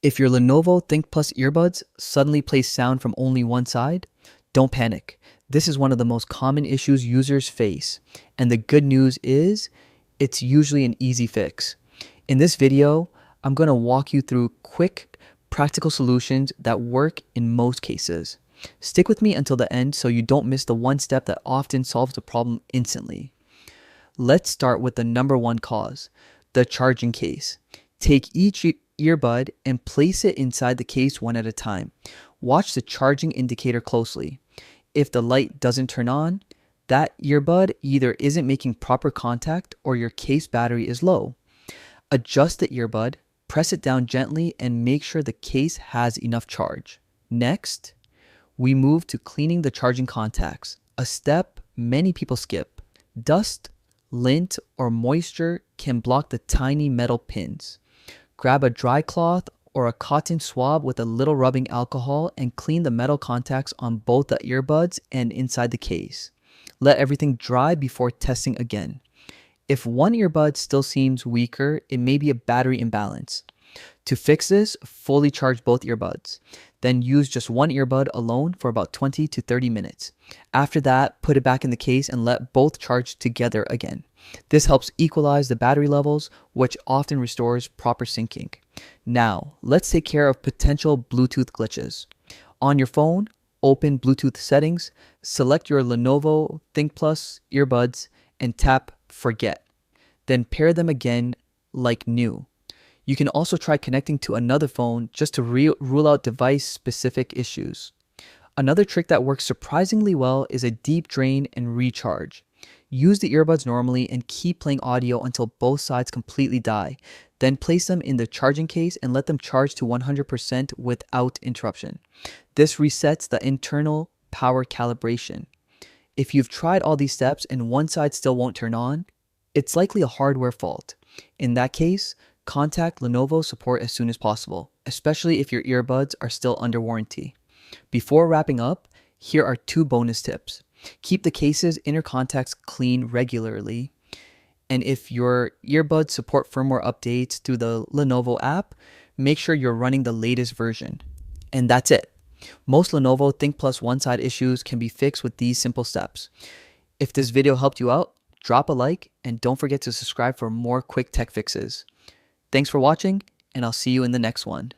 If your Lenovo Thinkplus Earbuds suddenly play sound from only one side, don't panic. This is one of the most common issues users face, and the good news is it's usually an easy fix. In this video, I'm going to walk you through quick, practical solutions that work in most cases. Stick with me until the end so you don't miss the one step that often solves the problem instantly. Let's start with the number one cause, the charging case. Take each earbud and place it inside the case one at a time. Watch the charging indicator closely. If the light doesn't turn on, that earbud either isn't making proper contact or your case battery is low. Adjust the earbud, press it down gently, and make sure the case has enough charge. Next, we move to cleaning the charging contacts, a step many people skip. Dust, lint, or moisture can block the tiny metal pins. Grab a dry cloth or a cotton swab with a little rubbing alcohol and clean the metal contacts on both the earbuds and inside the case. Let everything dry before testing again. If one earbud still seems weaker, it may be a battery imbalance. To fix this, fully charge both earbuds. Then use just one earbud alone for about 20 to 30 minutes. After that, put it back in the case and let both charge together again. This helps equalize the battery levels, which often restores proper syncing. Now, let's take care of potential Bluetooth glitches. On your phone, open Bluetooth settings, select your Lenovo Thinkplus earbuds, and tap Forget. Then pair them again like new. You can also try connecting to another phone just to rule out device-specific issues. Another trick that works surprisingly well is a deep drain and recharge. Use the earbuds normally and keep playing audio until both sides completely die. Then place them in the charging case and let them charge to 100% without interruption. This resets the internal power calibration. If you've tried all these steps and one side still won't turn on, it's likely a hardware fault. In that case, contact Lenovo support as soon as possible, especially if your earbuds are still under warranty. Before wrapping up, here are 2 bonus tips. Keep the case's inner contacts clean regularly. And if your earbuds support firmware updates through the Lenovo app, make sure you're running the latest version. And that's it. Most Lenovo Thinkplus one-side issues can be fixed with these simple steps. If this video helped you out, drop a like and don't forget to subscribe for more quick tech fixes. Thanks for watching, and I'll see you in the next one.